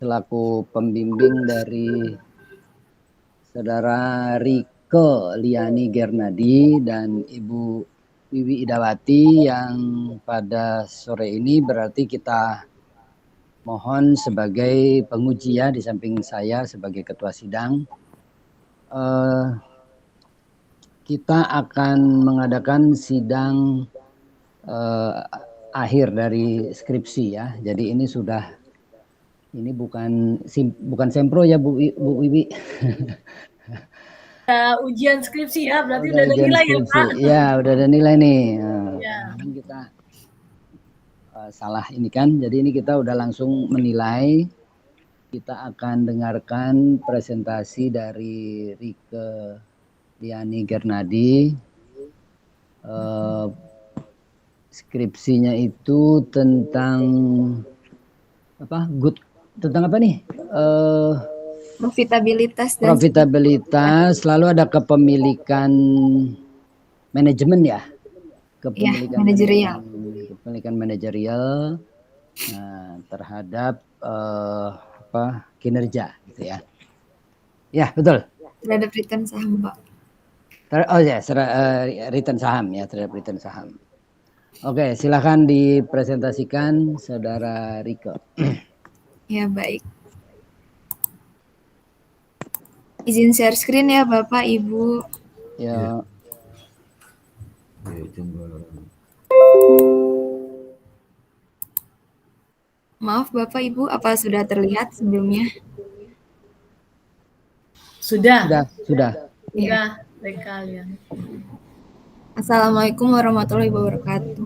selaku pembimbing dari Saudara Rike Liani Gernadi dan Ibu Wiwi Idawati yang pada sore ini berarti kita mohon sebagai penguji ya, di samping saya sebagai ketua sidang. Kita akan mengadakan sidang akhir dari skripsi ya. Jadi ini bukan sempro ya Bu Wiwi. Ujian skripsi ya, berarti udah ada nilai skripsi. Ya Pak? Ya udah ada nilai nih. Kan kita salah ini kan, jadi ini kita udah langsung menilai. Kita akan dengarkan presentasi dari Rike Liani Gernadi. Skripsinya itu tentang apa? Tentang apa nih? Profitabilitas, lalu ada kepemilikan manajemen ya, kepemilikan manajerial terhadap kinerja gitu ya. Ya betul. Terhadap return saham Pak. Return saham ya, terhadap return saham. Oke, silakan dipresentasikan Saudara Rike. Ya baik. Izin share screen ya Bapak Ibu. Ya. Maaf Bapak Ibu, apa sudah terlihat sebelumnya? Sudah. Ya. Baik kalian. Assalamualaikum warahmatullahi wabarakatuh.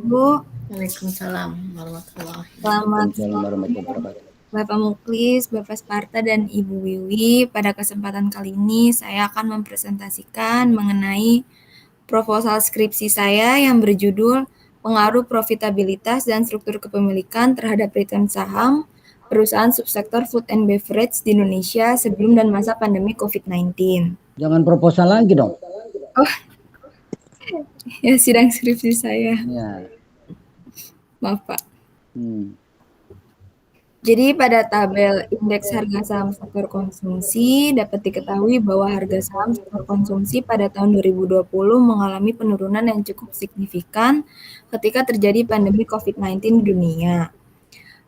Waalaikumsalam warahmatullahi wabarakatuh. Bapak Muklis, Bapak Sparta, dan Ibu Wiwi, pada kesempatan kali ini saya akan mempresentasikan mengenai proposal skripsi saya yang berjudul Pengaruh Profitabilitas dan Struktur Kepemilikan terhadap Return Saham Perusahaan Subsektor Food and Beverage di Indonesia sebelum dan masa pandemi COVID-19. Jangan proposal lagi dong. Oh, ya sidang skripsi saya. Ya. Maaf Pak. Jadi pada tabel indeks harga saham sektor konsumsi dapat diketahui bahwa harga saham sektor konsumsi pada tahun 2020 mengalami penurunan yang cukup signifikan ketika terjadi pandemi COVID-19 di dunia.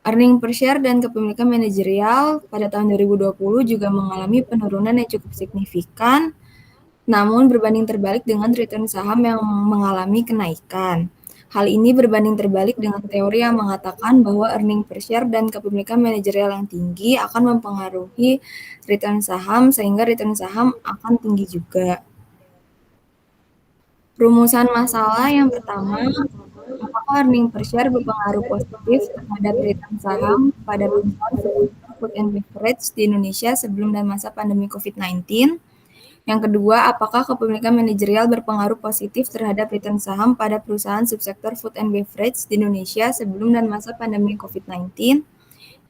Earning per share dan kepemilikan manajerial pada tahun 2020 juga mengalami penurunan yang cukup signifikan, namun berbanding terbalik dengan return saham yang mengalami kenaikan. Hal ini berbanding terbalik dengan teori yang mengatakan bahwa earning per share dan kepemilikan manajerial yang tinggi akan mempengaruhi return saham sehingga return saham akan tinggi juga. Rumusan masalah yang pertama, apakah earning per share berpengaruh positif terhadap return saham pada perusahaan food and beverage di Indonesia sebelum dan masa pandemi COVID-19? Yang kedua, apakah kepemilikan manajerial berpengaruh positif terhadap return saham pada perusahaan subsektor food and beverage di Indonesia sebelum dan masa pandemi COVID-19?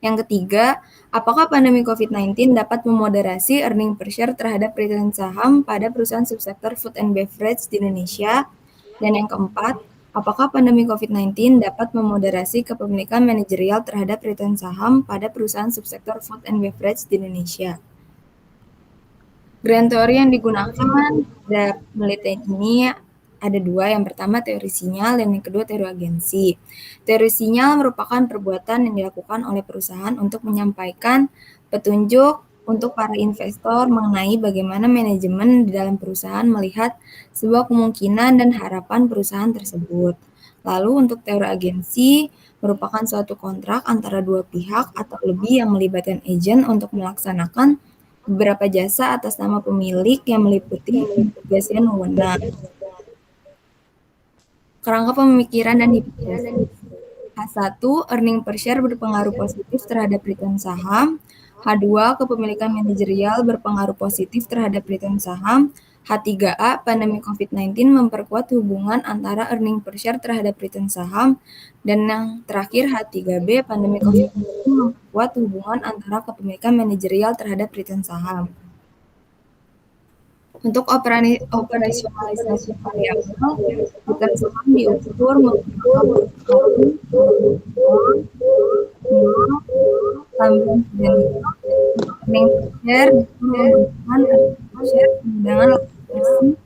Yang ketiga, apakah pandemi COVID-19 dapat memoderasi earning per share terhadap return saham pada perusahaan subsektor food and beverage di Indonesia? Dan yang keempat, apakah pandemi COVID-19 dapat memoderasi kepemilikan manajerial terhadap return saham pada perusahaan subsektor food and beverage di Indonesia? Grand teori yang digunakan pada penelitian ini ada dua. Yang pertama teori sinyal dan yang kedua teori agensi. Teori sinyal merupakan perbuatan yang dilakukan oleh perusahaan untuk menyampaikan petunjuk untuk para investor mengenai bagaimana manajemen di dalam perusahaan melihat sebuah kemungkinan dan harapan perusahaan tersebut. Lalu untuk teori agensi merupakan suatu kontrak antara dua pihak atau lebih yang melibatkan agen untuk melaksanakan beberapa jasa atas nama pemilik yang meliputi pendelegasian wewenang. Kerangka pemikiran dan hipotesis. H1, earning per share berpengaruh positif terhadap return saham. H2, kepemilikan manajerial berpengaruh positif terhadap return saham. H3A, pandemi COVID-19 memperkuat hubungan antara earning per share terhadap return saham. Dan yang terakhir H3B, pandemi COVID-19 memperkuat hubungan antara kepemilikan manajerial terhadap return saham. Untuk operasionalisasi variabel, return saham diukur menggunakan tambah dan earning per share menggunakan earning per share dengan versi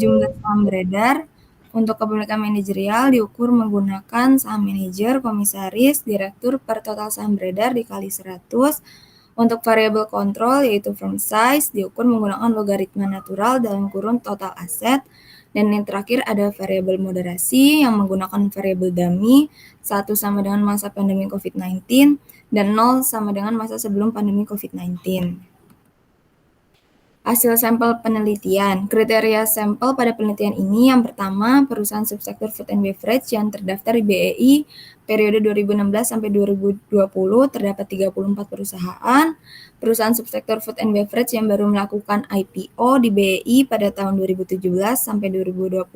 jumlah saham beredar. Untuk kepemilikan manajerial diukur menggunakan saham manajer, komisaris, direktur per total saham beredar dikali 100. Untuk variabel kontrol yaitu firm size diukur menggunakan logaritma natural dalam kurun total aset. Dan yang terakhir ada variabel moderasi yang menggunakan variabel dummy, 1 sama dengan masa pandemi COVID-19 dan 0 sama dengan masa sebelum pandemi COVID-19. Hasil sampel penelitian. Kriteria sampel pada penelitian ini yang pertama, perusahaan subsektor food and beverage yang terdaftar di BEI periode 2016 sampai 2020 terdapat 34 perusahaan. Perusahaan subsektor food and beverage yang baru melakukan IPO di BEI pada tahun 2017 sampai 2020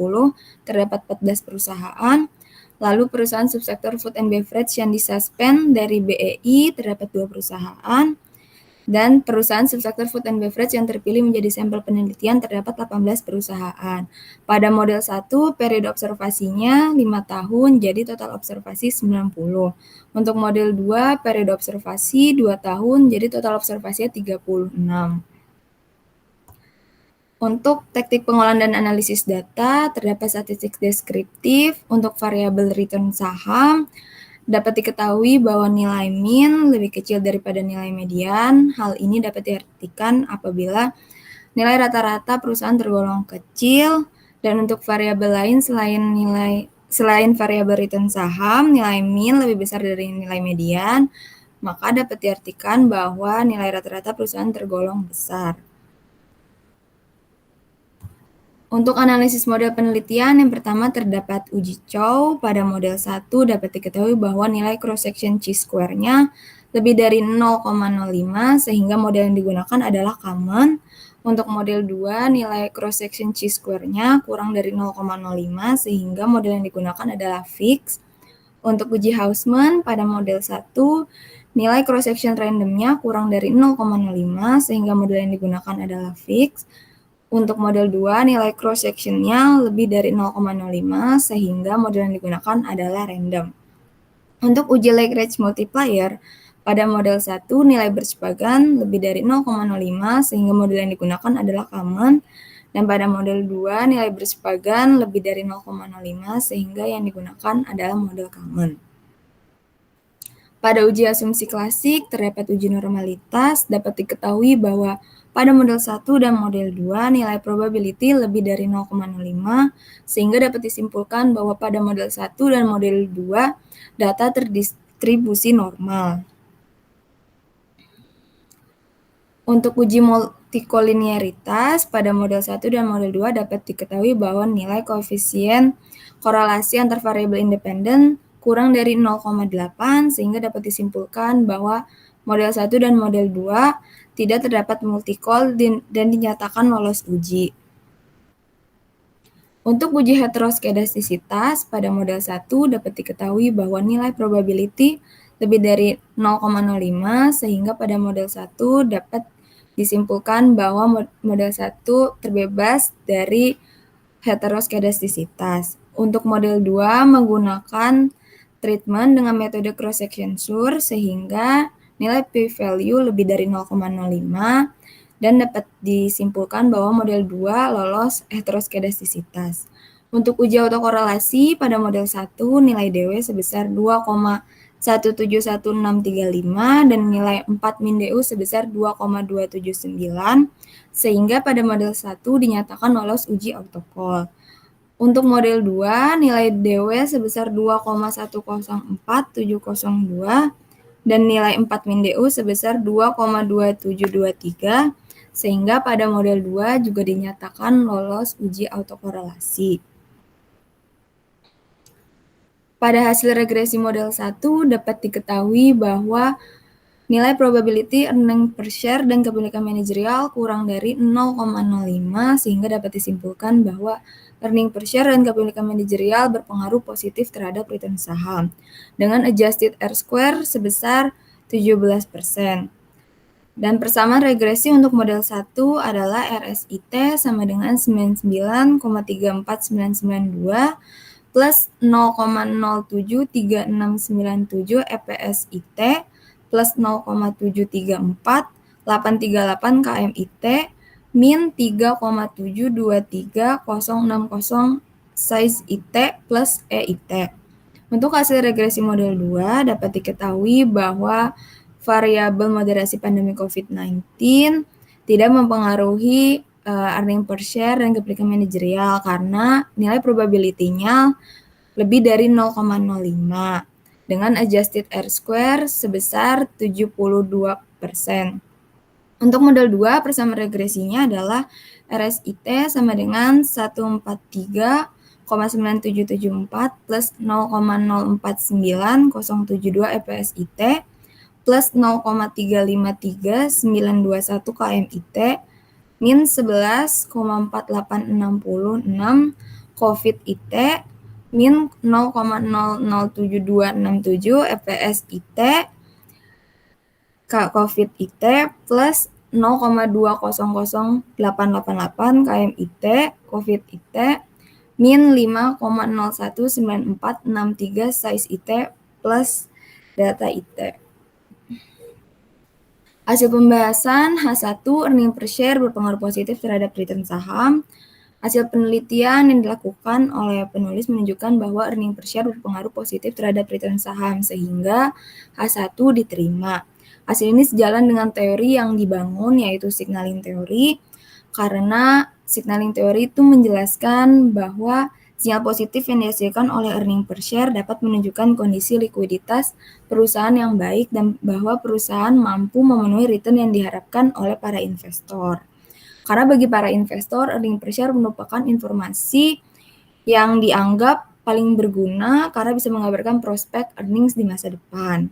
terdapat 14 perusahaan. Lalu perusahaan subsektor food and beverage yang disuspend dari BEI terdapat 2 perusahaan. Dan perusahaan subsektor food and beverage yang terpilih menjadi sampel penelitian terdapat 18 perusahaan. Pada model 1, periode observasinya 5 tahun, jadi total observasi 90. Untuk model 2, periode observasi 2 tahun, jadi total observasinya 36. Untuk teknik pengolahan dan analisis data, terdapat statistik deskriptif. Untuk variabel return saham, dapat diketahui bahwa nilai min lebih kecil daripada nilai median. Hal ini dapat diartikan apabila nilai rata-rata perusahaan tergolong kecil. Dan untuk variabel lain selain variabel return saham, nilai min lebih besar dari nilai median, maka dapat diartikan bahwa nilai rata-rata perusahaan tergolong besar. Untuk analisis model penelitian, yang pertama terdapat uji Chow. Pada model 1 dapat diketahui bahwa nilai cross-section chi-square-nya lebih dari 0,05 sehingga model yang digunakan adalah common. Untuk model 2, nilai cross-section chi-square-nya kurang dari 0,05 sehingga model yang digunakan adalah fix. Untuk uji Hausman, pada model 1, nilai cross-section random-nya kurang dari 0,05 sehingga model yang digunakan adalah fix. Untuk model 2, nilai cross-section-nya lebih dari 0,05 sehingga model yang digunakan adalah random. Untuk uji Lagrange multiplier, pada model 1, nilai bersepagan lebih dari 0,05 sehingga model yang digunakan adalah common. Dan pada model 2, nilai bersepagan lebih dari 0,05 sehingga yang digunakan adalah model common. Pada uji asumsi klasik, terdapat uji normalitas, dapat diketahui bahwa pada model 1 dan model 2, nilai probability lebih dari 0,05, sehingga dapat disimpulkan bahwa pada model 1 dan model 2, data terdistribusi normal. Untuk uji multikolinearitas, pada model 1 dan model 2 dapat diketahui bahwa nilai koefisien korelasi antar variabel independen kurang dari 0,8, sehingga dapat disimpulkan bahwa model 1 dan model 2 tidak terdapat multikol dan dinyatakan lolos uji. Untuk uji heteroskedastisitas, pada model 1 dapat diketahui bahwa nilai probability lebih dari 0,05 sehingga pada model 1 dapat disimpulkan bahwa model 1 terbebas dari heteroskedastisitas. Untuk model 2 menggunakan treatment dengan metode cross-section Schur sehingga nilai p-value lebih dari 0,05 dan dapat disimpulkan bahwa model 2 lolos heteroskedastisitas. Untuk uji autokorelasi pada model 1 nilai DW sebesar 2,171635 dan nilai 4 min DU sebesar 2,279 sehingga pada model 1 dinyatakan lolos uji autocall. Untuk model 2 nilai DW sebesar 2,104702 dan nilai 4 min DU sebesar 2,2723 sehingga pada model 2 juga dinyatakan lolos uji autokorelasi. Pada hasil regresi model 1 dapat diketahui bahwa nilai probability earning per share dan kepemilikan manajerial kurang dari 0,05 sehingga dapat disimpulkan bahwa earning per share dan kepemilikan manajerial berpengaruh positif terhadap return saham dengan adjusted R-square sebesar 17%. Dan persamaan regresi untuk model 1 adalah RSIT sama dengan 99,34992 plus 0,073697 EPSIT plus 0,734,838 KMIT min 3,723,060 size IT plus EIT. Untuk hasil regresi model 2 dapat diketahui bahwa variabel moderasi pandemi COVID-19 tidak mempengaruhi earning per share dan kepemilikan manajerial karena nilai probability-nya lebih dari 0,05 dengan adjusted R-square sebesar 72%. Untuk model 2, persamaan regresinya adalah RSIT sama dengan 143,9774 plus 0,049072 EPSIT plus 0,353921 KMIT min 11,4866 COVID-IT min 0,007267 EPSIT COVID-IT plus 0,200888 KMIT COVID-IT min 5,019463 size IT plus data IT. Hasil pembahasan H1 earning per share berpengaruh positif terhadap return saham. Hasil penelitian yang dilakukan oleh penulis menunjukkan bahwa earning per share berpengaruh positif terhadap return saham sehingga H1 diterima. Hasil ini sejalan dengan teori yang dibangun yaitu signaling teori karena signaling teori itu menjelaskan bahwa sinyal positif yang dihasilkan oleh earning per share dapat menunjukkan kondisi likuiditas perusahaan yang baik dan bahwa perusahaan mampu memenuhi return yang diharapkan oleh para investor. Karena bagi para investor, earning per share merupakan informasi yang dianggap paling berguna karena bisa menggambarkan prospek earnings di masa depan.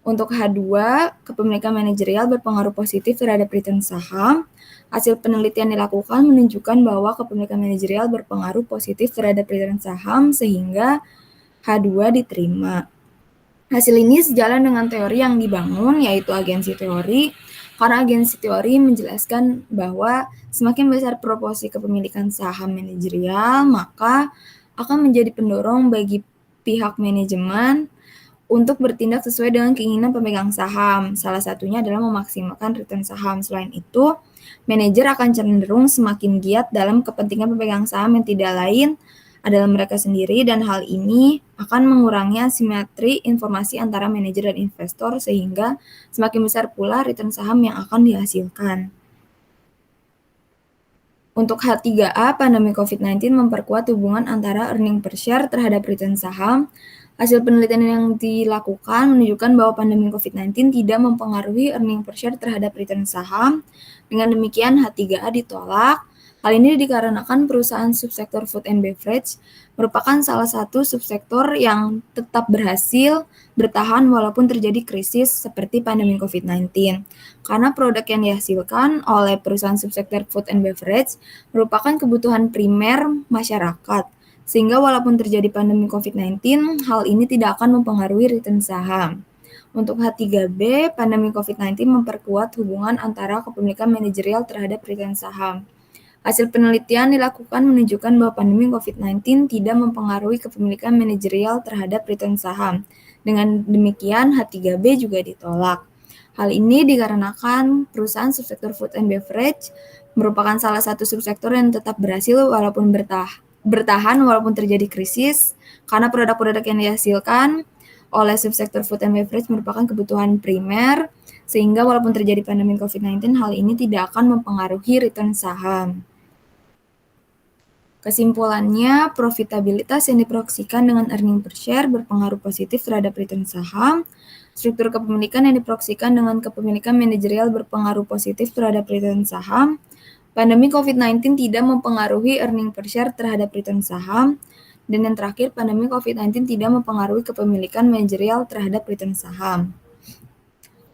Untuk H2, kepemilikan manajerial berpengaruh positif terhadap return saham. Hasil penelitian dilakukan menunjukkan bahwa kepemilikan manajerial berpengaruh positif terhadap return saham sehingga H2 diterima. Hasil ini sejalan dengan teori yang dibangun yaitu agensi teori, karena agensi teori menjelaskan bahwa semakin besar proporsi kepemilikan saham manajerial, maka akan menjadi pendorong bagi pihak manajemen untuk bertindak sesuai dengan keinginan pemegang saham. Salah satunya adalah memaksimalkan return saham. Selain itu, manajer akan cenderung semakin giat dalam kepentingan pemegang saham yang tidak lain adalah mereka sendiri dan hal ini akan mengurangi asimetri informasi antara manajer dan investor sehingga semakin besar pula return saham yang akan dihasilkan. Untuk H3A, pandemi COVID-19 memperkuat hubungan antara earning per share terhadap return saham. Hasil penelitian yang dilakukan menunjukkan bahwa pandemi COVID-19 tidak mempengaruhi earning per share terhadap return saham. Dengan demikian, H3A ditolak. Hal ini dikarenakan perusahaan subsektor food and beverage merupakan salah satu subsektor yang tetap berhasil bertahan walaupun terjadi krisis seperti pandemi COVID-19. Karena produk yang dihasilkan oleh perusahaan subsektor food and beverage merupakan kebutuhan primer masyarakat. Sehingga walaupun terjadi pandemi COVID-19, hal ini tidak akan mempengaruhi return saham. Untuk H3B, pandemi COVID-19 memperkuat hubungan antara kepemilikan manajerial terhadap return saham. Hasil penelitian dilakukan menunjukkan bahwa pandemi COVID-19 tidak mempengaruhi kepemilikan manajerial terhadap return saham. Dengan demikian, H3B juga ditolak. Hal ini dikarenakan perusahaan subsektor food and beverage merupakan salah satu subsektor yang tetap berhasil walaupun bertahan walaupun terjadi krisis, karena produk-produk yang dihasilkan oleh subsektor food and beverage merupakan kebutuhan primer, sehingga walaupun terjadi pandemi COVID-19, hal ini tidak akan mempengaruhi return saham. Kesimpulannya, profitabilitas yang diproyeksikan dengan earning per share berpengaruh positif terhadap return saham. Struktur kepemilikan yang diproyeksikan dengan kepemilikan manajerial berpengaruh positif terhadap return saham. Pandemi COVID-19 tidak mempengaruhi earning per share terhadap return saham. Dan yang terakhir, pandemi COVID-19 tidak mempengaruhi kepemilikan manajerial terhadap return saham.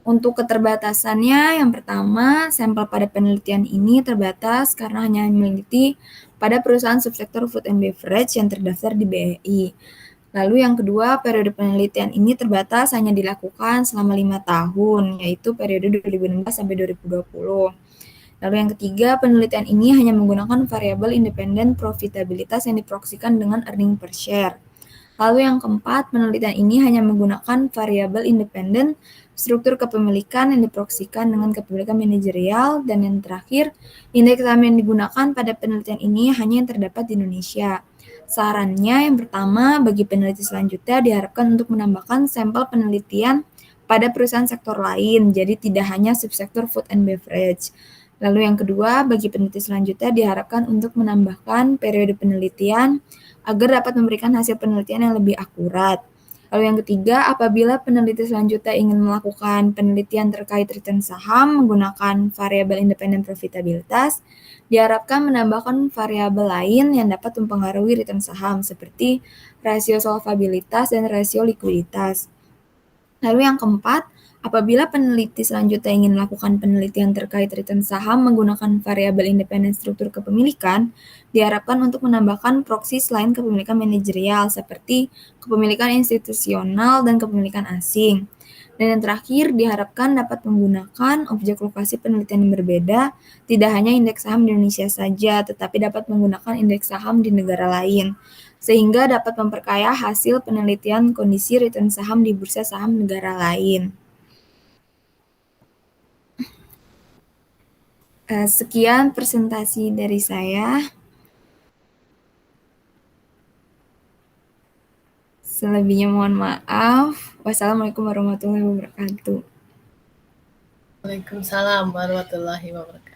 Untuk keterbatasannya, yang pertama, sampel pada penelitian ini terbatas karena hanya meneliti pada perusahaan subsektor food and beverage yang terdaftar di BEI. Lalu yang kedua, periode penelitian ini terbatas hanya dilakukan selama 5 tahun, yaitu periode 2016 sampai 2020. Lalu yang ketiga, penelitian ini hanya menggunakan variabel independen profitabilitas yang diproksikan dengan earning per share. Lalu yang keempat, penelitian ini hanya menggunakan variabel independen struktur kepemilikan yang diproksikan dengan kepemilikan manajerial. Dan yang terakhir, indeks saham yang digunakan pada penelitian ini hanya yang terdapat di Indonesia. Sarannya yang pertama, bagi peneliti selanjutnya diharapkan untuk menambahkan sampel penelitian pada perusahaan sektor lain, jadi tidak hanya subsektor food and beverage. Lalu yang kedua, bagi peneliti selanjutnya diharapkan untuk menambahkan periode penelitian agar dapat memberikan hasil penelitian yang lebih akurat. Lalu yang ketiga, apabila peneliti selanjutnya ingin melakukan penelitian terkait return saham menggunakan variabel independen profitabilitas, diharapkan menambahkan variabel lain yang dapat mempengaruhi return saham seperti rasio solvabilitas dan rasio likuiditas. Lalu yang keempat, apabila peneliti selanjutnya ingin melakukan penelitian terkait return saham menggunakan variabel independen struktur kepemilikan, diharapkan untuk menambahkan proksi selain kepemilikan manajerial seperti kepemilikan institusional dan kepemilikan asing. Dan yang terakhir, diharapkan dapat menggunakan objek lokasi penelitian yang berbeda, tidak hanya indeks saham di Indonesia saja, tetapi dapat menggunakan indeks saham di negara lain, sehingga dapat memperkaya hasil penelitian kondisi return saham di bursa saham negara lain. Sekian presentasi dari saya. Selebihnya mohon maaf. Wassalamualaikum warahmatullahi wabarakatuh. Waalaikumsalam warahmatullahi wabarakatuh.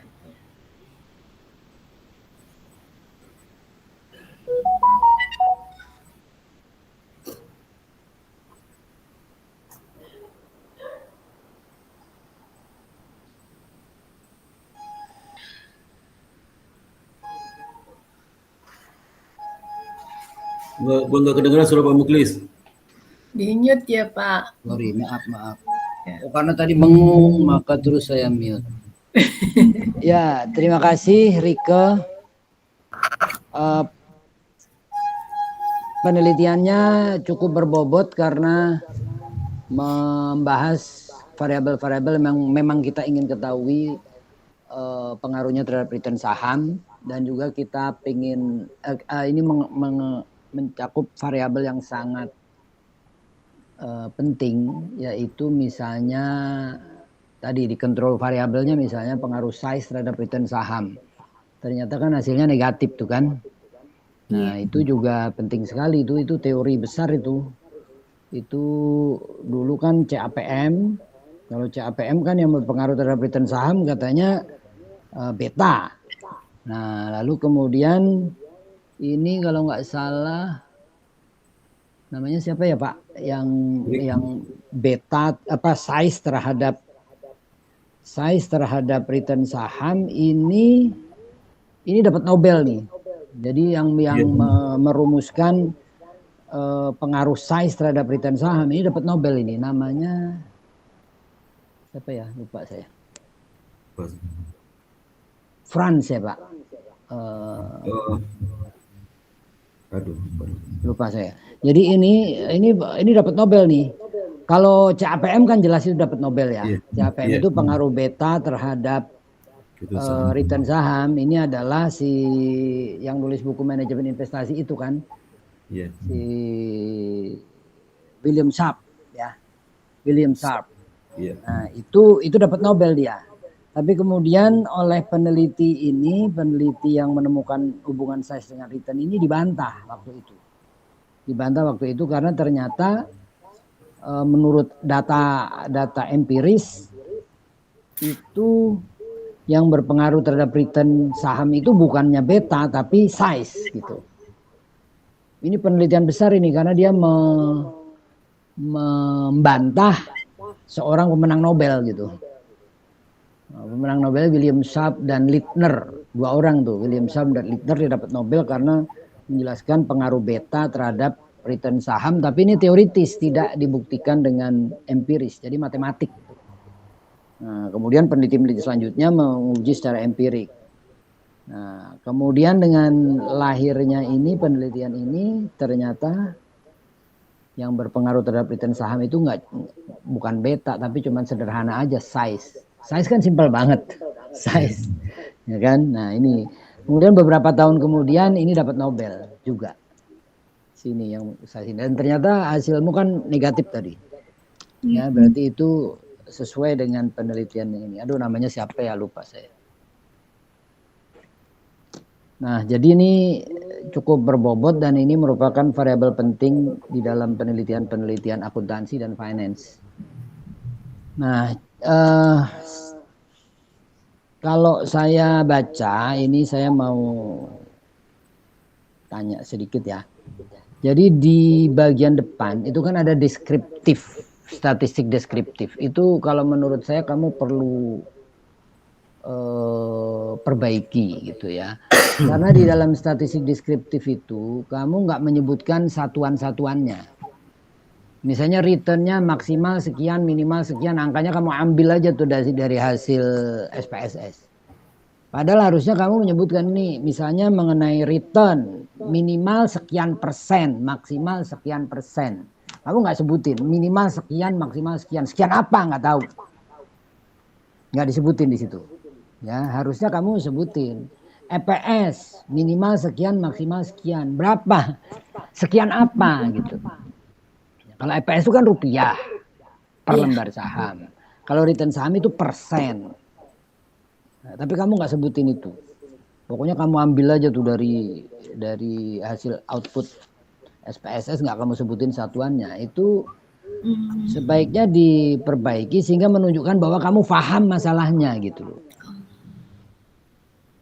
Nggak kedengeran suara Pak Muklis. Di-mute ya, Pak. Sorry, maaf. Oh, karena tadi mengung, maka terus saya mute. Ya, terima kasih Rike. Penelitiannya cukup berbobot karena membahas variabel-variabel yang memang kita ingin ketahui pengaruhnya terhadap return saham, dan juga kita ingin ini mencakup variabel yang sangat penting, yaitu misalnya tadi di control variabelnya, misalnya pengaruh size terhadap return saham. Ternyata kan hasilnya negatif tuh kan. Nah, itu juga penting sekali, itu teori besar itu. Itu dulu kan CAPM. Kalau CAPM kan yang berpengaruh terhadap return saham katanya beta. Nah, lalu kemudian ini kalau nggak salah namanya siapa ya Pak, yang beta size terhadap return saham ini dapat Nobel nih. Jadi yang merumuskan pengaruh size terhadap return saham ini dapat Nobel ini, namanya siapa ya, lupa saya. France ya Pak. Lupa saya. Jadi ini dapat Nobel nih. Kalau CAPM kan jelas itu dapat Nobel ya. CAPM itu pengaruh beta terhadap return saham. Ini adalah si yang nulis buku manajemen investasi itu kan, si William Sharpe ya. Nah, itu dapat Nobel dia. Tapi kemudian oleh peneliti yang menemukan hubungan size dengan return ini dibantah waktu itu karena ternyata menurut data empiris itu yang berpengaruh terhadap return saham itu bukannya beta tapi size gitu. Ini penelitian besar ini karena dia membantah seorang pemenang Nobel gitu. Pemenang Nobel William Sharpe dan Littner, dua orang tuh, William Sharpe dan Littner, dia dapat Nobel karena menjelaskan pengaruh beta terhadap return saham, tapi ini teoritis, tidak dibuktikan dengan empiris, jadi matematik. Nah, kemudian peneliti selanjutnya menguji secara empirik. Nah, kemudian dengan lahirnya ini penelitian ini ternyata yang berpengaruh terhadap return saham itu bukan beta, tapi cuma sederhana aja, size. Size kan simpel banget, size, ya kan? Nah ini, kemudian beberapa tahun kemudian ini dapat Nobel juga. Sini yang size ini. Dan ternyata hasilmu kan negatif tadi. Ya, berarti itu sesuai dengan penelitian ini. Aduh, namanya siapa ya, lupa saya. Nah, jadi ini cukup berbobot dan ini merupakan variabel penting di dalam penelitian-penelitian akuntansi dan finance. Nah, kalau saya baca, ini saya mau tanya sedikit ya. Jadi di bagian depan itu kan ada deskriptif, statistik deskriptif. Itu kalau menurut saya kamu perlu perbaiki gitu ya. Karena di dalam statistik deskriptif itu kamu nggak menyebutkan satuan-satuannya. Misalnya returnnya maksimal sekian, minimal sekian, angkanya kamu ambil aja tuh dari hasil SPSS. Padahal harusnya kamu menyebutkan ini, misalnya mengenai return minimal sekian persen, maksimal sekian persen. Kamu nggak sebutin minimal sekian, maksimal sekian, sekian apa nggak tahu, nggak disebutin di situ. Ya harusnya kamu sebutin EPS minimal sekian, maksimal sekian, berapa, sekian apa gitu. Kalau EPS itu kan rupiah per lembar saham. Kalau return saham itu persen. Nah, tapi kamu nggak sebutin itu. Pokoknya kamu ambil aja tuh dari hasil output SPSS, nggak kamu sebutin satuannya. Itu sebaiknya diperbaiki sehingga menunjukkan bahwa kamu paham masalahnya gitu loh.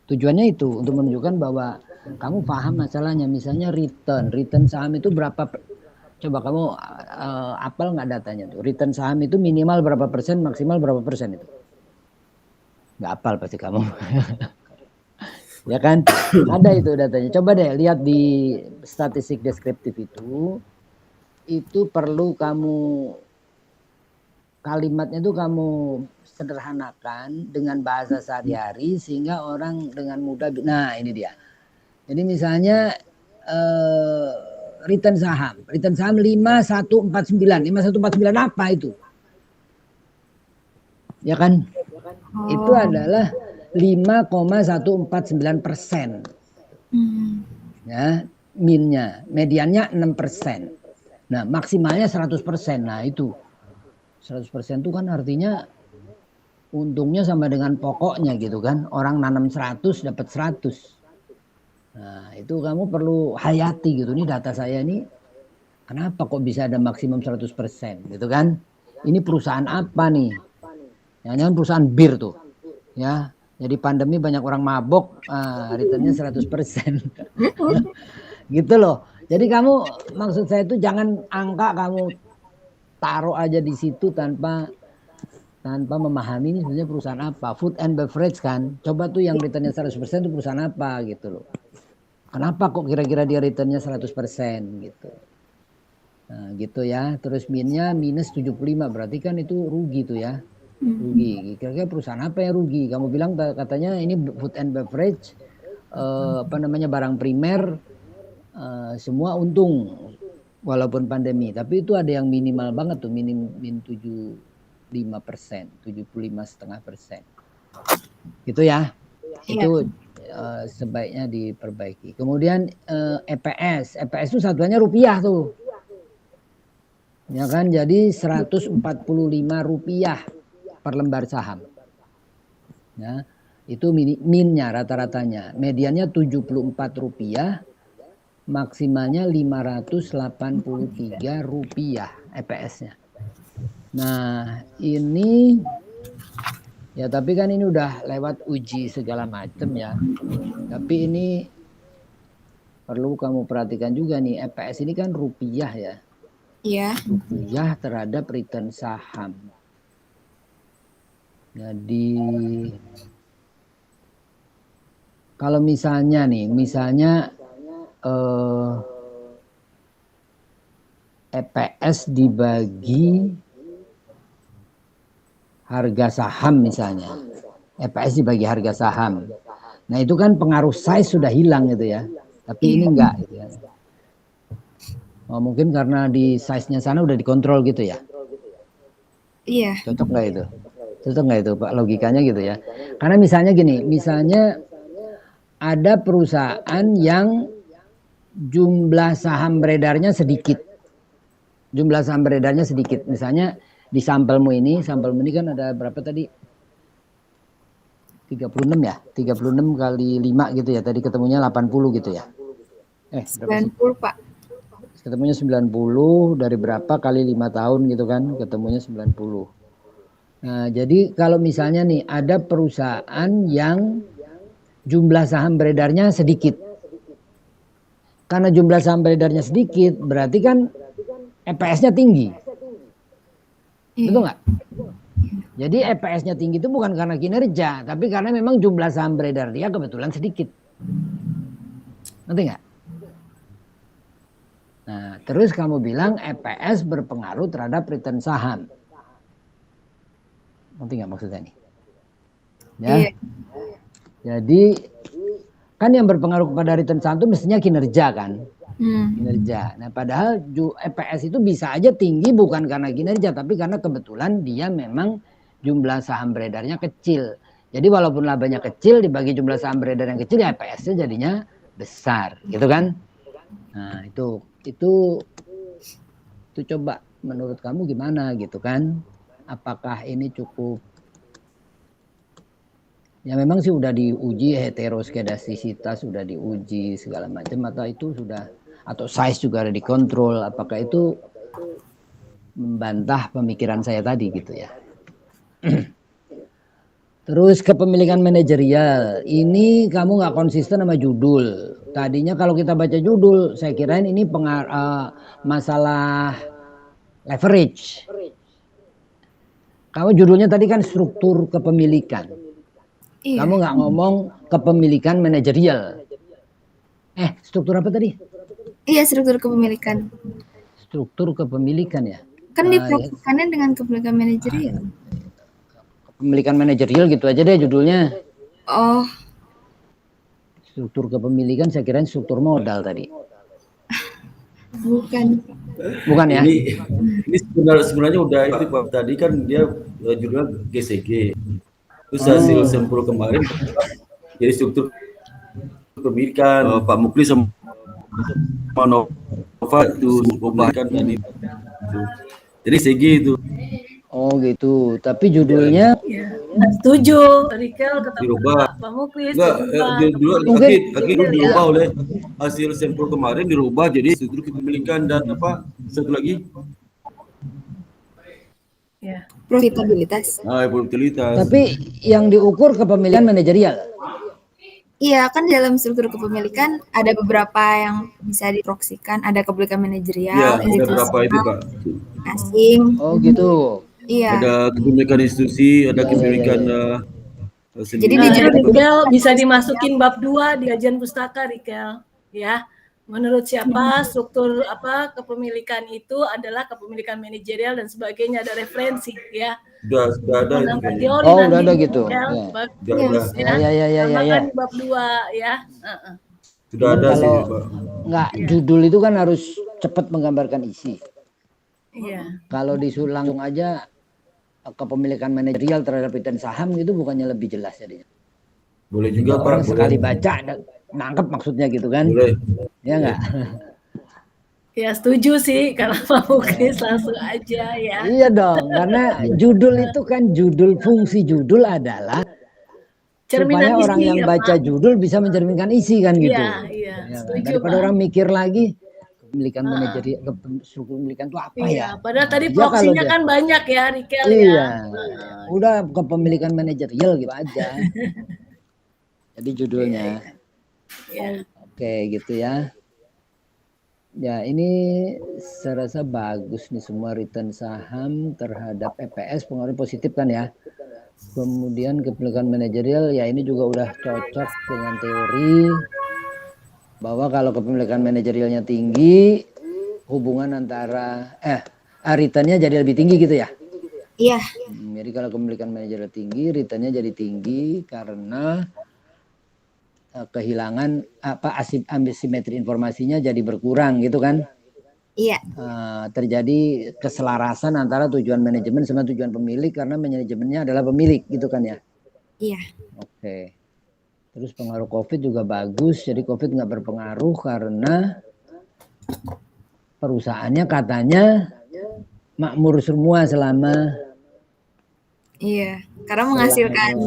Tujuannya itu untuk menunjukkan bahwa kamu paham masalahnya. Misalnya return saham itu berapa? Coba kamu apal nggak datanya tuh? Return saham itu minimal berapa persen, maksimal berapa persen itu? Nggak apal pasti kamu. Ya kan? Ada itu datanya. Coba deh lihat di statistik deskriptif itu perlu kamu kalimatnya itu kamu sederhanakan dengan bahasa sehari-hari sehingga orang dengan mudah. Nah ini dia. Jadi misalnya return saham 5149. 5149 apa itu? Ya kan? Itu adalah 5,149%. Ya, minnya, mediannya 6%. Nah, maksimalnya 100%. Nah, itu 100% itu kan artinya untungnya sama dengan pokoknya gitu kan. Orang nanam 100 dapat 100. Nah, itu kamu perlu hayati gitu. Ini data saya ini kenapa kok bisa ada maksimum 100% gitu kan? Ini perusahaan apa nih? Jangan-jangan perusahaan bir tuh. Ya, jadi pandemi banyak orang mabok, returnnya 100%. Gitu loh. Jadi kamu, maksud saya itu jangan angka kamu taruh aja di situ tanpa memahami ini sebenarnya perusahaan apa. Food and beverage kan, coba tuh yang returnnya 100% itu perusahaan apa gitu loh. Kenapa kok kira-kira dia returnnya 100% gitu. Nah gitu ya, terus minnya minus 75, berarti kan itu rugi tuh ya. Rugi, kira-kira perusahaan apa yang rugi? Kamu bilang katanya ini food and beverage, barang primer, semua untung walaupun pandemi. Tapi itu ada yang minimal banget tuh, min 75%, 75,5%. Gitu ya. Itu sebaiknya diperbaiki. Kemudian EPS itu satuannya rupiah tuh. Ya kan, jadi 145 rupiah per lembar saham. Ya, itu minnya rata-ratanya. Mediannya 74 rupiah, maksimalnya 583 rupiah EPS-nya. Nah, ini ya tapi kan ini udah lewat uji segala macam ya. Tapi ini perlu kamu perhatikan juga nih, EPS ini kan rupiah ya. Iya. Rupiah terhadap return saham. Jadi kalau misalnya EPS dibagi harga saham misalnya, EPS dibagi harga saham. Nah itu kan pengaruh size sudah hilang gitu ya, tapi ini enggak gitu ya. Oh, mungkin karena di size-nya sana udah dikontrol gitu ya. Iya. Cocok nggak itu? Cocok nggak itu Pak logikanya gitu ya? Karena misalnya gini, misalnya ada perusahaan yang jumlah saham beredarnya sedikit. Jumlah saham beredarnya sedikit. Misalnya di sampelmu ini kan ada berapa tadi? 36 ya? 36 kali 5 gitu ya. Tadi ketemunya 80 gitu ya. Berapa sih? 90, Pak. Ketemunya 90 dari berapa kali 5 tahun gitu kan? Ketemunya 90. Nah, jadi kalau misalnya nih ada perusahaan yang jumlah saham beredarnya sedikit. Karena jumlah saham beredarnya sedikit, berarti kan EPS-nya tinggi. Betul nggak? Jadi EPS-nya tinggi itu bukan karena kinerja, tapi karena memang jumlah saham beredar dia kebetulan sedikit. Ngerti nggak? Nah, terus kamu bilang EPS berpengaruh terhadap return saham. Ngerti nggak maksudnya nih? Ya. Iya. Jadi kan yang berpengaruh kepada return saham itu mestinya kinerja kan? Kinerja. Nah, padahal EPS itu bisa aja tinggi bukan karena kinerja, tapi karena kebetulan dia memang jumlah saham beredarnya kecil. Jadi walaupun labanya kecil dibagi jumlah saham beredar yang kecil, ya EPS-nya jadinya besar, gitu kan? Nah, itu coba menurut kamu gimana gitu kan? Apakah ini cukup? Ya memang sih udah diuji heteroskedastisitas, sudah diuji segala macam, atau itu sudah, atau size juga ada dikontrol, apakah itu membantah pemikiran saya tadi gitu ya. Terus kepemilikan manajerial, ini kamu nggak konsisten sama judul. Tadinya kalau kita baca judul, saya kirain ini masalah leverage. Kamu judulnya tadi kan struktur kepemilikan. Iya. Kamu nggak ngomong kepemilikan manajerial. Struktur apa tadi? Iya, struktur kepemilikan. Struktur kepemilikan ya. Kan diproyeksikannya dengan kepemilikan manajerial. Kepemilikan manajerial gitu aja deh judulnya. Oh. Struktur kepemilikan saya kirain struktur modal tadi. Bukan. Bukan ya? Ini sebenarnya udah itu Pak. Tadi kan dia judulnya GCG. Terus hasil sampel kemarin jadi struktur kepemilikan Pak Muklis sama Nova itu membahkan dan itu. Jadi CG itu. Oh gitu. Tapi judulnya Setuju. Rikel kata dirubah. Pak Muklis. Akhirnya dirubah oleh hasil sampel kemarin, dirubah jadi struktur kepemilikan dan apa satu lagi? Ya. Profitabilitas. Profitabilitas. Tapi yang diukur kepemilikan manajerial. Iya, kan dalam struktur kepemilikan ada beberapa yang bisa diproyeksikan, ada kepemilikan manajerial, Iya, ada berapa itu Pak? asing. Oh gitu. Iya. Ada kepemilikan institusi, ada kepemilikan Jadi Rikel bisa dimasukin bab 2 di kajian pustaka Rikel, ya. Menurut siapa struktur kepemilikan itu adalah kepemilikan manajerial dan sebagainya, ada referensi ya. Sudah ada itu kayaknya. Oh, udah ada gitu. Bagus ya. Tambahkan di bab 2 ya. Sudah ada sih, Pak. Enggak, judul itu kan harus cepat menggambarkan isi. Iya. Kalau disuruh langsung aja kepemilikan manajerial terhadap return saham gitu bukannya lebih jelas jadinya. Boleh juga Pak. Orang sekali baca nangkep maksudnya gitu kan. Boleh. Ya enggak? Ya setuju sih kalau Pak Muklis langsung aja ya. Iya dong, karena judul itu kan fungsi judul adalah supaya orang yang baca judul bisa mencerminkan isi kan gitu. Iya, ya, setuju. Daripada orang mikir lagi kepemilikan manajerial, struktur kepemilikan itu apa ya? Padahal tadi proksinya kan banyak ya, Rikel ya. Iya. Udah kepemilikan manajerial gitu aja. Jadi judulnya. Ya. Oke, gitu ya. Ya, ini saya rasa bagus nih semua return saham terhadap EPS pengaruh positif kan ya. Kemudian kepemilikan manajerial ya ini juga udah cocok dengan teori bahwa kalau kepemilikan manajerialnya tinggi hubungan antara returnnya jadi lebih tinggi gitu ya. Iya. Jadi kalau kepemilikan manajerial tinggi, returnnya jadi tinggi karena kehilangan asimetri informasinya jadi berkurang gitu kan. Iya. Terjadi keselarasan antara tujuan manajemen sama tujuan pemilik karena manajemennya adalah pemilik gitu kan ya. Iya. Oke. Terus pengaruh COVID juga bagus, jadi COVID nggak berpengaruh karena perusahaannya katanya makmur semua selama karena menghasilkan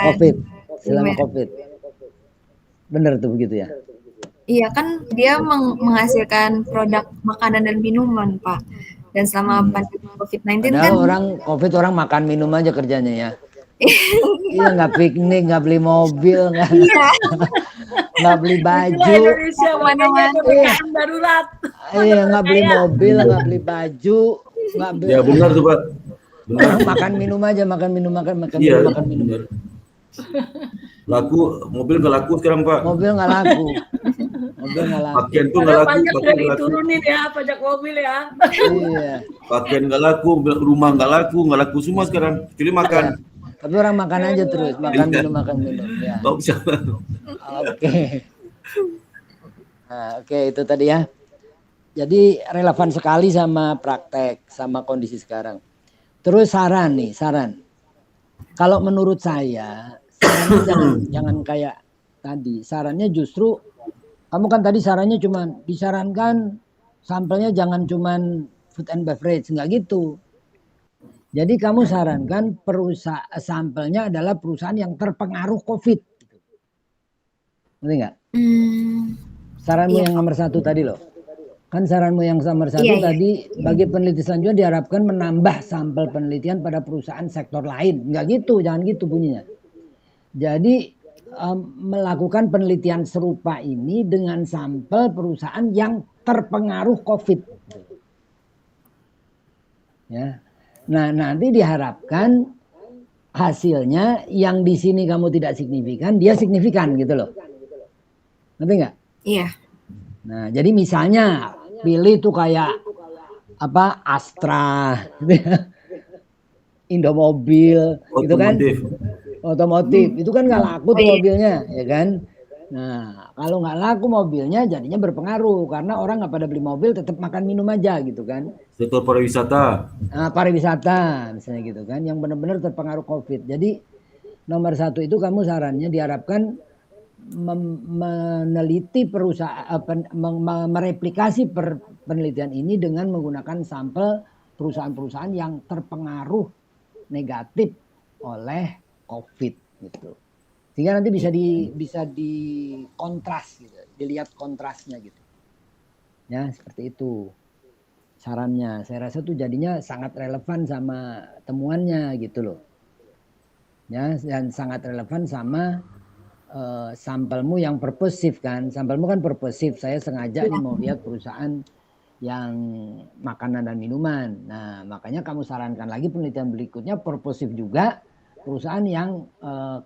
COVID, selama COVID. Bener tuh begitu ya? Iya kan dia menghasilkan produk makanan dan minuman, Pak. Dan selama pandemi COVID-19 Padahal kan orang COVID orang makan minum aja kerjanya ya. Iya, nggak piknik, nggak beli mobil, nggak beli baju. Indonesia mana-mana PPKM darurat. Iya, nggak beli mobil, nggak beli baju, nggak beli. Ya benar tuh Pak. Benar. Makan minum aja, makan minum. Iya, makan minum. Benar. Laku, mobil nggak laku sekarang Pak. Mobil nggak laku. Pakaian tuh nggak laku. Pajak udah diturunin ya, pajak mobil ya. Iya. Pakaian nggak laku, rumah nggak laku semua sekarang. Kecuali makan. Tapi orang makan aja terus, makan minum. Ya. Bisa. Oke. Nah, oke itu tadi ya. Jadi relevan sekali sama praktek, sama kondisi sekarang. Terus saran. Kalau menurut saya, sarannya jangan kayak tadi. Sarannya justru, kamu kan tadi sarannya cuma disarankan sampelnya jangan cuma food and beverage, nggak gitu. Jadi kamu sarankan sampelnya adalah perusahaan yang terpengaruh COVID. Ngerti nggak? Saranmu yang nomor 1 tadi loh. Kan saranmu yang nomor 1 tadi, bagi peneliti selanjutnya diharapkan menambah sampel penelitian pada perusahaan sektor lain. Nggak gitu, jangan gitu bunyinya. Jadi melakukan penelitian serupa ini dengan sampel perusahaan yang terpengaruh COVID. Ya. Nah, nanti diharapkan hasilnya yang di sini kamu tidak signifikan, dia signifikan gitu loh. Ngerti nggak? Iya. Nah, jadi misalnya pilih tuh kayak apa Astra, Indomobil, gitu kan? Otomotif, itu kan nggak laku tuh mobilnya, ya kan? Nah, kalau nggak laku mobilnya jadinya berpengaruh karena orang nggak pada beli mobil, tetap makan minum aja gitu kan. Sektor pariwisata. Nah, pariwisata misalnya gitu kan, yang benar-benar terpengaruh COVID. Jadi nomor 1 itu kamu sarannya diharapkan meneliti mereplikasi penelitian ini dengan menggunakan sampel perusahaan-perusahaan yang terpengaruh negatif oleh COVID gitu. Sehingga nanti bisa di kontras gitu, dilihat kontrasnya gitu. Ya, seperti itu sarannya. Saya rasa tuh jadinya sangat relevan sama temuannya gitu loh. Ya, dan sangat relevan sama sampelmu yang purposive kan. Sampelmu kan purposive. Saya sengaja nih mau lihat perusahaan yang makanan dan minuman. Nah, makanya kamu sarankan lagi penelitian berikutnya purposive juga. Perusahaan yang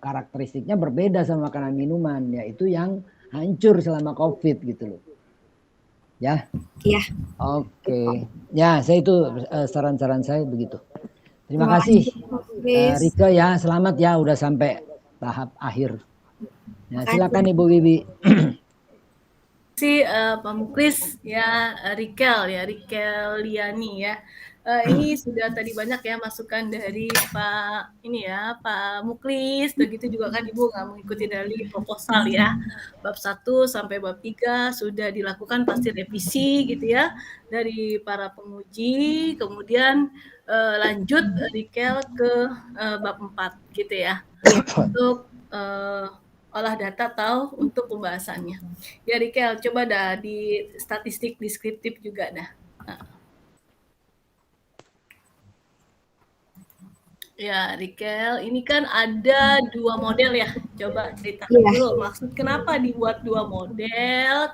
karakteristiknya berbeda sama makanan minuman, yaitu yang hancur selama COVID gitu loh. Ya? Iya. Oke. Ya, saya itu saran-saran saya begitu. Terima kasih. Rika ya, selamat ya udah sampai tahap akhir. Ya, silakan Ibu Wibi. Pak Muklis ya, Rikel Liani ya. Ini sudah tadi banyak ya masukan dari Pak Muklis, begitu juga kan Ibu nggak mengikuti dari proposal ya. Bab 1 sampai bab 3 sudah dilakukan pasti revisi gitu ya dari para penguji, kemudian lanjut Rikel ke bab 4 gitu ya. Untuk olah data atau untuk pembahasannya. Ya Rikel, coba dah di statistik deskriptif juga dah. Ya, Rikel, ini kan ada 2 model ya. Coba ceritakan dulu maksud kenapa dibuat 2 model,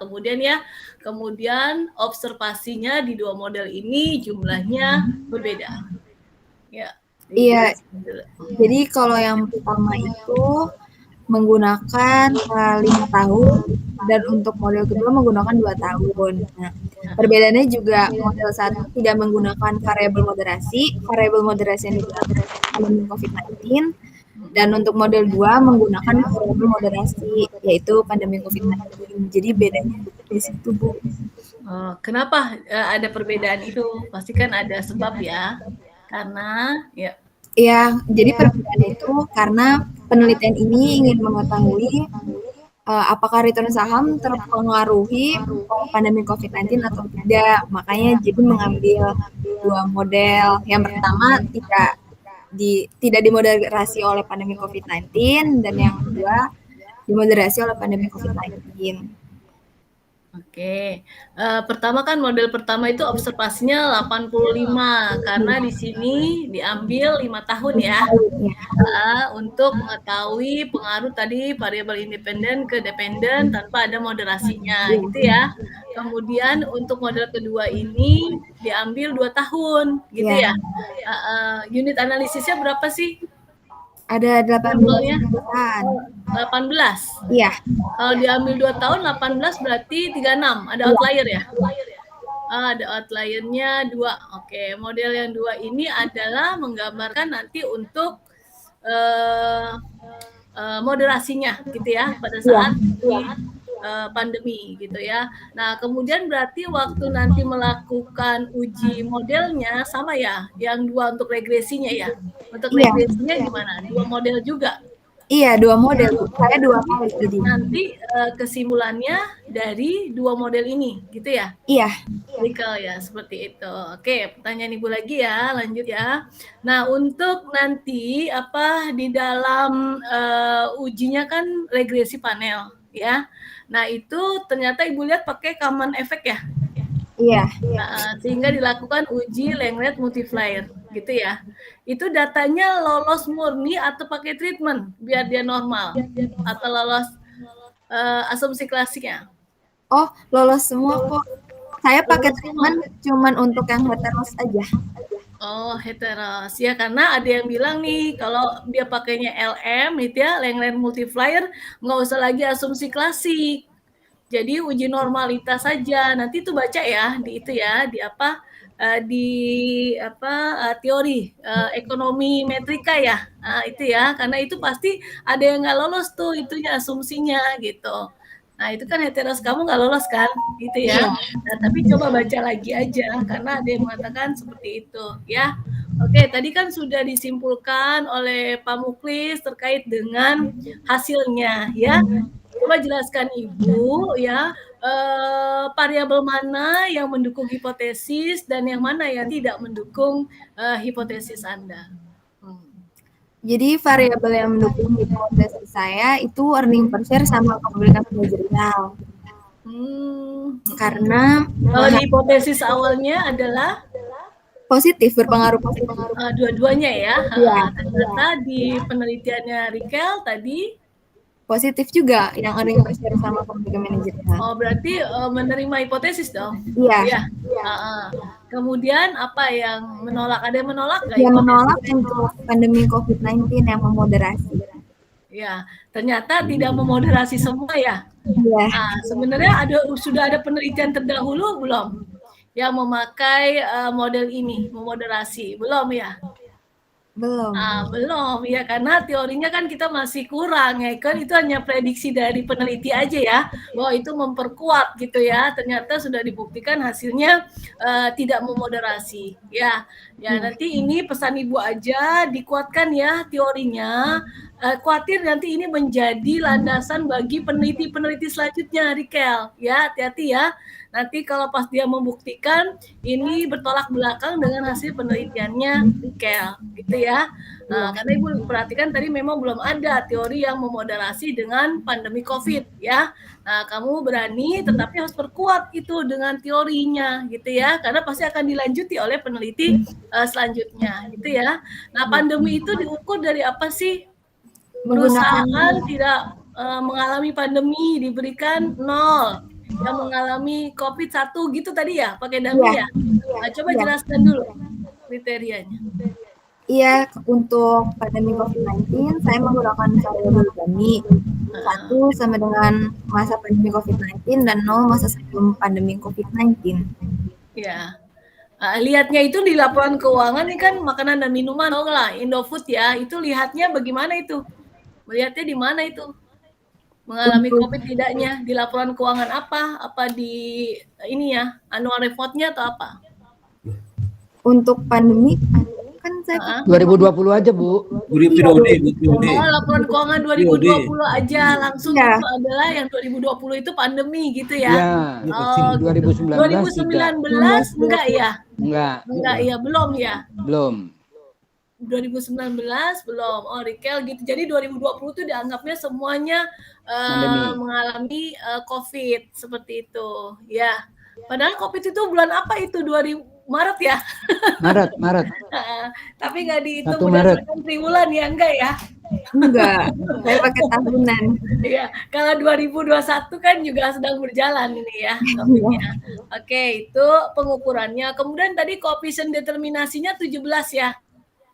kemudian observasinya di 2 model ini jumlahnya berbeda. Ya. Iya. Jadi kalau yang pertama itu menggunakan 5 tahun dan untuk model kedua menggunakan 2 tahun. Nah, perbedaannya juga model 1 tidak menggunakan variabel moderasi yang digunakan pandemi COVID-19, dan untuk model 2 menggunakan variabel moderasi yaitu pandemi COVID-19. Jadi bedanya di situ, Bu. Oh, kenapa ada perbedaan itu? Pasti kan ada sebab ya. Karena ya. Ya, jadi perbedaan itu karena penelitian ini ingin mengetahui apakah return saham terpengaruhi oleh pandemi COVID-19 atau tidak. Makanya jadi mengambil dua model. Yang pertama tidak dimoderasi oleh pandemi COVID-19 dan yang kedua dimoderasi oleh pandemi COVID-19. Oke, pertama kan model pertama itu observasinya 85 karena di sini diambil 5 tahun ya. Untuk mengetahui pengaruh tadi variabel independen ke dependen tanpa ada moderasinya gitu ya. Kemudian untuk model kedua ini diambil 2 tahun gitu ya. Unit analisisnya berapa sih? Ada 18 jutaan. 18? Iya. Kalau diambil 2 tahun, 18 berarti 36. Ada outlier ya? Ada outliernya 2. Oke, model yang 2 ini adalah menggambarkan nanti untuk moderasinya gitu ya pada saat pandemi gitu ya. Nah, kemudian berarti waktu nanti melakukan uji modelnya sama ya, yang 2 untuk regresinya ya. Untuk regresinya gimana? 2 model juga? Iya, 2 model. Saya 2 kali jadi. Nanti kesimpulannya dari 2 model ini, gitu ya? Iya. Clinical ya, seperti itu. Oke, pertanyaan Ibu lagi ya, lanjut ya. Nah, untuk nanti di dalam ujinya kan regresi panel ya. Nah, itu ternyata Ibu lihat pakai Kalman effect ya? Iya. Sehingga dilakukan uji Langlet multiplier gitu ya. Itu datanya lolos murni atau pakai treatment biar dia normal atau lolos asumsi klasiknya? Oh, lolos semua kok. Saya pakai treatment cuman untuk yang heteros aja. Oh, heteros ya, karena ada yang bilang nih kalau dia pakainya LM gitu ya, Langlet multiplier, nggak usah lagi asumsi klasik. Jadi uji normalitas saja. Nanti itu baca ya di itu ya, teori ekonomi metrika ya. Itu ya, karena itu pasti ada yang nggak lolos tuh itunya asumsinya gitu. Nah, itu kan heteros kamu nggak lolos kan, gitu ya. Nah, tapi coba baca lagi aja karena ada yang mengatakan seperti itu ya. Oke, tadi kan sudah disimpulkan oleh Pak Muklis terkait dengan hasilnya ya. Coba jelaskan Ibu ya, variabel mana yang mendukung hipotesis dan yang mana yang tidak mendukung hipotesis Anda. Jadi variabel yang mendukung hipotesis saya itu earning per share sama kepemilikan manajerial. Karena kalau di hipotesis awalnya adalah positif, berpengaruh positif. Dua-duanya ya. Iya. Ternyata di penelitiannya Rikel tadi positif juga yang earning per share sama kepemilikan manajerial. Oh, berarti menerima hipotesis dong? Iya. Kemudian apa yang menolak? Ada yang menolak nggak? Yang menolak untuk pandemi COVID-19 yang memoderasi. Ya, ternyata tidak memoderasi semua ya. Iya. Sebenarnya sudah ada penelitian terdahulu belum yang memakai model ini memoderasi? Belum ya? Belum. Belum ya, karena teorinya kan kita masih kurang ya kan, itu hanya prediksi dari peneliti aja ya, bahwa itu memperkuat gitu ya, ternyata sudah dibuktikan hasilnya tidak memoderasi ya. Nanti ini pesan Ibu aja dikuatkan ya teorinya, khawatir nanti ini menjadi landasan bagi peneliti-peneliti selanjutnya Rikel ya, hati-hati ya. Nanti kalau pas dia membuktikan ini bertolak belakang dengan hasil penelitiannya Rikel gitu ya. Karena Ibu perhatikan tadi memang belum ada teori yang memoderasi dengan pandemi COVID ya. Nah, kamu berani tetapi harus perkuat itu dengan teorinya gitu ya, karena pasti akan dilanjuti oleh peneliti selanjutnya gitu ya. Nah, pandemi itu diukur dari apa sih? Perusahaan tidak mengalami pandemi diberikan 0. Yang mengalami COVID 1 gitu tadi ya, pakai dummy ya? Nah, coba jelaskan dulu kriterianya. Iya, untuk pandemi COVID-19 saya menggunakan variabel dummy. 1 sama dengan masa pandemi COVID-19 dan 0 masa sebelum pandemi COVID-19. Ya. Lihatnya itu di laporan keuangan ini kan makanan dan minuman, lah Indofood ya, itu lihatnya bagaimana itu? Melihatnya di mana itu? mengalami COVID tidaknya, di laporan keuangan apa di ini ya, annual report-nya atau apa? Untuk pandemi kan saya 2020 aja, Bu. Oh, laporan keuangan 2020 aja langsung Iya. itu adalah yang 2020 itu pandemi gitu ya. Ya, Oh, 2019 tidak. 2019 enggak ya? Enggak, Enggak ya, belum ya. belum. 2019 belum. Oh, Rikel gitu. Jadi 2020 itu dianggapnya semuanya Pandemi. mengalami COVID seperti itu. Ya. Padahal COVID itu bulan apa itu? 2000 Maret ya. Maret. Tapi nggak dihitung 1 Maret. berdasarkan triwulan ya, enggak ya? enggak, saya pakai tahunan. Iya, kalau 2021 kan juga sedang berjalan ini ya COVID-nya. Oke, itu pengukurannya. Kemudian tadi koefisien determinasinya 17 ya.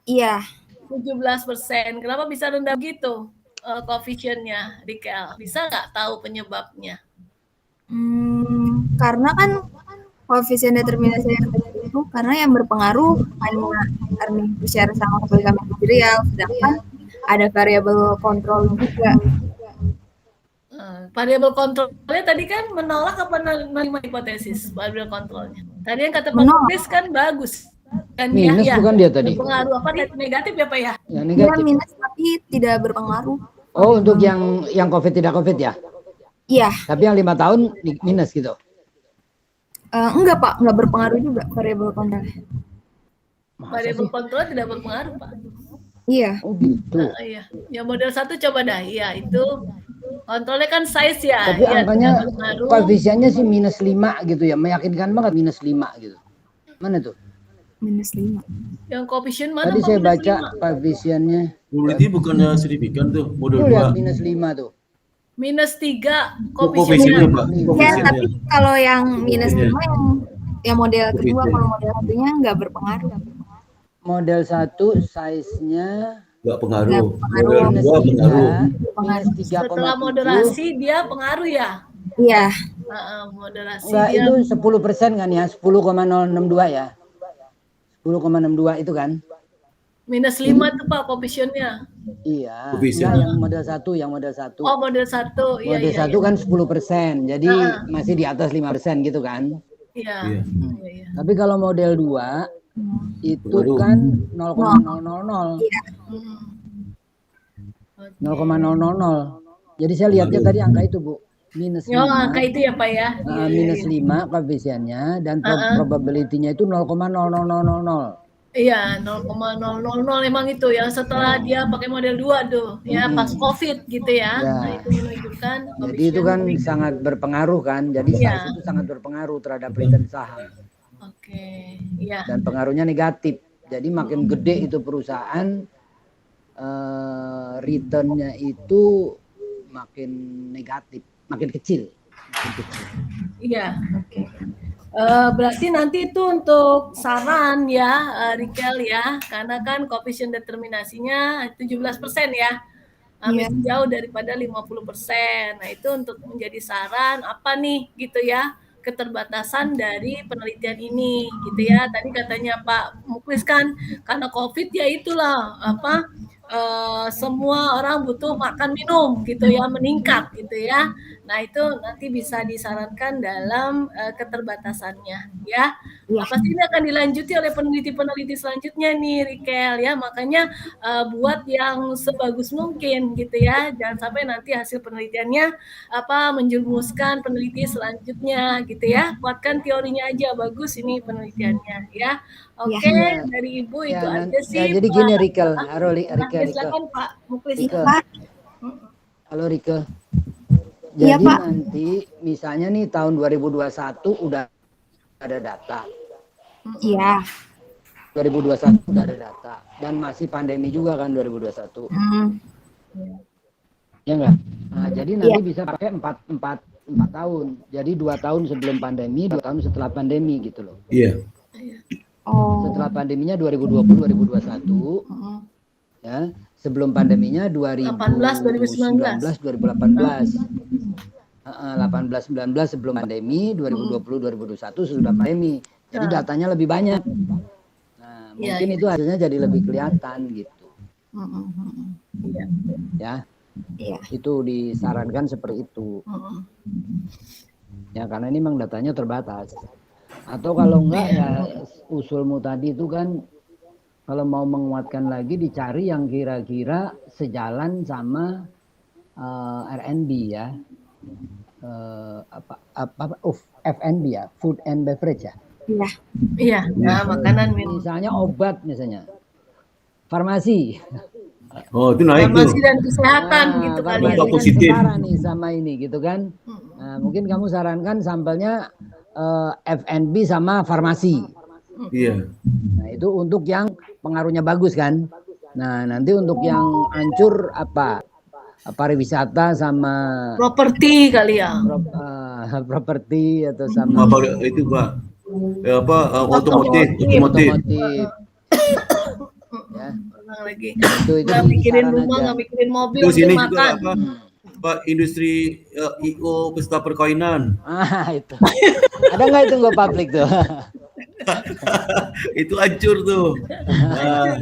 Iya. 17%. Kenapa bisa rendah gitu koefisiennya, Rikel? Bisa nggak tahu penyebabnya? Karena kan koefisien determinasi yang tadi itu karena yang berpengaruh hanya earning per share sama kepemilikan manajerial, sedangkan ada variabel kontrol juga. Variabel kontrolnya tadi kan menolak apa menerima hipotesis variabel kontrolnya? Tadi yang kata Pak Menolak. Nuklis kan bagus. Kan Minus bukan dia tadi? Pengaruh apa negatif ya Pak ya? Yang Dia negatif. minus tapi tidak berpengaruh. Oh, untuk yang COVID tidak COVID ya? Iya. Tapi yang 5 tahun minus gitu. Enggak Pak, enggak berpengaruh juga variabel kontrol. Variabel kontrol tidak berpengaruh Pak. Iya. Oh gitu. Iya. Yang model 1 coba dah. Iya, itu kontrolnya kan size ya. Tapi ya, angkanya tidak berpengaruh. koefisiennya sih -5 gitu ya. Meyakinkan banget -5 gitu. Mana tuh? -5. Yang koefisien mana Tadi Pak? saya -5? baca koefisiennya. Probability bukannya signifikan tuh, model Tuh lihat 2. -5 tuh. -3 Koefisiennya, koefisiennya. Pak. Ya, Koefisiennya. tapi kalau yang -5 yang model kedua, Koefisien. kalau model satunya nggak berpengaruh. Model 1 size-nya Nggak pengaruh. Nggak pengaruh. Model 2 pengaruh. Setelah moderasi dia pengaruh ya. Iya. Moderasi Enggak, dia itu 10% kan ya, 10,062 ya. 10,62 itu kan? -5 tuh Pak koefisiennya. Iya. Koefisien. Enggak, yang model 1. Oh, model 1. Iya, Model iya. 1 kan 10%, jadi masih di atas 5% gitu kan. Iya. Iya. Iya. Tapi kalau model 2 itu Waduh. kan 0,000. Hmm. 0,000. Jadi saya lihatnya tadi angka itu, Bu. -5. Oh, angka itu ya Pak ya. -5 koefisiennya dan probability-nya itu 0,00000. Iya, 0,000 emang itu yang setelah dia pakai model 2 tuh, ya pas COVID gitu ya. Ya. Nah, itu menunjukkan Jadi itu kan sangat berpengaruh kan. Jadi Iya. size itu sangat berpengaruh terhadap return saham. Oke, iya. Dan pengaruhnya negatif. Jadi makin gede itu perusahaan, return-nya itu makin negatif, makin kecil. Iya, oke. Berarti nanti itu untuk saran ya, Rikel ya, karena kan koefisien determinasinya 17% ya. Habis jauh daripada 50%. Nah, itu untuk menjadi saran apa nih gitu ya, keterbatasan dari penelitian ini gitu ya. Tadi katanya Pak Muklis kan karena COVID ya itulah apa semua orang butuh makan minum gitu ya, meningkat gitu ya. Nah, itu nanti bisa disarankan dalam keterbatasannya ya. Pasti ini akan dilanjuti oleh peneliti-peneliti selanjutnya nih Rikel ya. Makanya buat yang sebagus mungkin gitu ya. Jangan sampai nanti hasil penelitiannya menjerumuskan peneliti selanjutnya gitu ya. Kuatkan teorinya aja, bagus ini penelitiannya ya. Oke, dari Ibu itu aja sih. Ya, jadi gini Rikel, Silakan Pak Muklis. Halo Rikel. Jadi nanti misalnya nih tahun 2021 udah ada data. Iya. 2021 udah ada data dan masih pandemi juga kan 2021. Ya enggak? Nah, jadi nanti bisa pakai 4 tahun. Jadi 2 tahun sebelum pandemi, 2 tahun setelah pandemi gitu loh. Iya. Setelah pandeminya 2020 2021. Ya, sebelum pandeminya 2019 2018. 18 19 sebelum pandemi, 2020 2021 sudah pandemi. Jadi datanya lebih banyak. Nah, mungkin itu hasilnya jadi lebih kelihatan gitu. Ya. Iya. Itu disarankan seperti itu. Ya karena ini memang datanya terbatas. Atau kalau enggak ya usulmu tadi itu kan kalau mau menguatkan lagi dicari yang kira-kira sejalan sama R&B ya. F&B ya, food and beverage ya. Iya. Iya, nah makanan minum. Misalnya obat misalnya. Farmasi. Oh, itu naik tuh. Farmasi dan kesehatan gitu kali ya. Dampak Kan positif. setara nih sama ini gitu kan. Nah, mungkin kamu sarankan sampelnya F&B sama farmasi. Iya. Nah, itu untuk yang pengaruhnya bagus kan. Nah, nanti untuk yang hancur apa? Pariwisata sama Properti kali ya. properti atau sama Apa itu, Pak? Otomotif. otomotif. Ya. Ulang lagi. Itu Nggak mikirin saran rumah, aja. nggak mikirin mobil, Terus ini mikirin juga makan. apa industri IO pesta perkawinan. Itu. Ada nggak itu nggak publik tuh? Itu hancur tuh.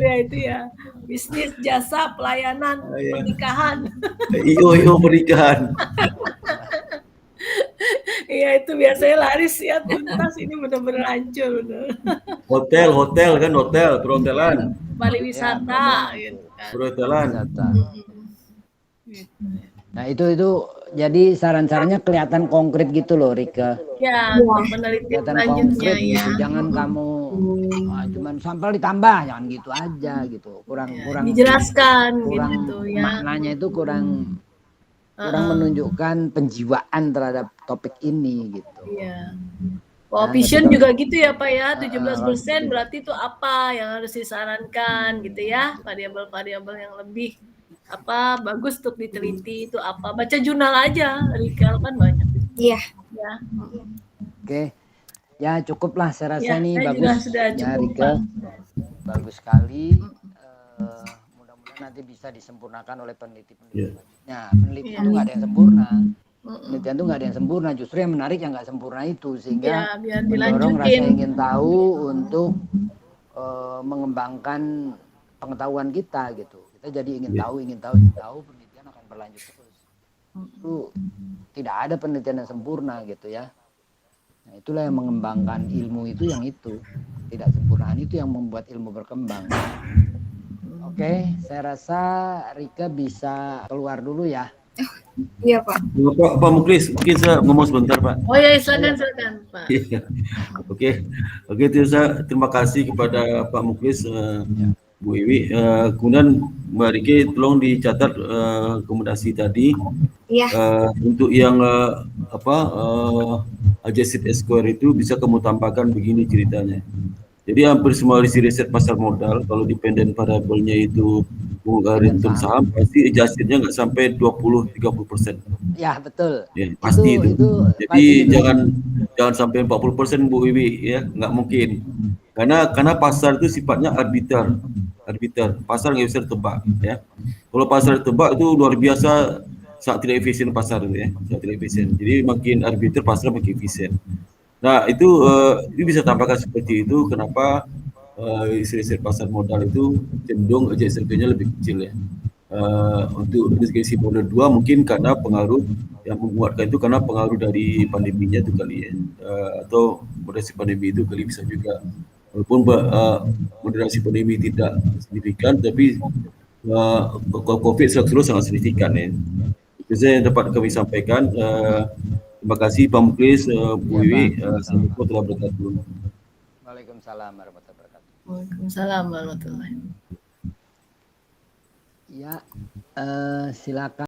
Ya itu ya. Bisnis, jasa, pelayanan, pernikahan. IO pernikahan. Iya itu biasanya laris ya tuntas, ini benar-benar hancur. Hotel kan, perhotelan. Pariwisata gitu kan. Perhotelan. Nah itu jadi saran-sarannya kelihatan konkret gitu loh Rika. Ya, untuk penelitian Kelihatan selanjutnya konkret ya. gitu. Jangan kamu cuman sampel ditambah, jangan gitu aja gitu. Kurang Dijelaskan kurang gitu ya. maknanya itu kurang menunjukkan penjiwaan terhadap topik ini gitu. Iya. Coefficient juga gitu ya Pak ya, 17% berarti itu apa yang harus disarankan gitu ya, variabel-variabel yang lebih bagus untuk diteliti itu apa, baca jurnal aja, Rika kan banyak. Iya. Ya. Oke. Ya cukuplah saya rasa Ya, nih saya bagus juga sudah ya cukup, Rika. Pak. Bagus sekali. Mudah-mudahan nanti bisa disempurnakan oleh peneliti-peneliti. Nah, peneliti itu nggak ada yang sempurna. Penelitian itu nggak ada yang sempurna. Justru yang menarik yang nggak sempurna itu sehingga biar mendorong rasa dilanjutin. ingin tahu untuk mengembangkan pengetahuan kita gitu. Kita jadi ingin tahu, penelitian akan berlanjut terus. Itu tidak ada penelitian yang sempurna gitu ya. Nah, itulah yang mengembangkan ilmu itu yang itu. Tidak sempurnaan itu yang membuat ilmu berkembang. Oke, saya rasa Rika bisa keluar dulu ya. Iya Pak. Pak Muklis, mungkin saya ngomong sebentar Pak. Oh ya, silakan Pak. Oke, terima kasih kepada Pak Muklis, Bu Iwi. Kemudian Mbak Rike tolong dicatat rekomendasi tadi. Iya. Untuk yang adjusted square itu bisa kamu tambahkan begini ceritanya. Jadi hampir semua riset pasar modal kalau dependent variabelnya itu return saham pasti adjustednya nggak sampai 20-30%. Ya betul. Ya, pasti itu. Jadi pasti jangan sampai 40% Bu Iwi ya, nggak mungkin. Karena pasar itu sifatnya arbiter. Pasar nggak bisa ditebak ya. Kalau pasar ditebak itu luar biasa sangat tidak efisien pasar itu ya, sangat tidak efisien. Jadi makin arbiter pasar makin efisien. Nah itu bisa tambahkan seperti itu. Kenapa riset pasar modal itu cenderung adjustment-nya lebih kecil ya. Untuk deskripsi model 2 mungkin karena pengaruh yang menguatkan itu karena pengaruh dari pandeminya itu kali ya, atau moderasi pandemi itu kali bisa juga. Walaupun moderasi pandemi tidak signifikan, tapi COVID seluruh sangat signifikan ya. Itu yang dapat kami sampaikan. Terima kasih Pak Muklis, Bu Iwi, Assalamualaikum warahmatullahi wabarakatuh. Waalaikumsalam warahmatullahi wabarakatuh. Waalaikumsalam warahmatullahi wabarakatuh. Ya, silakan.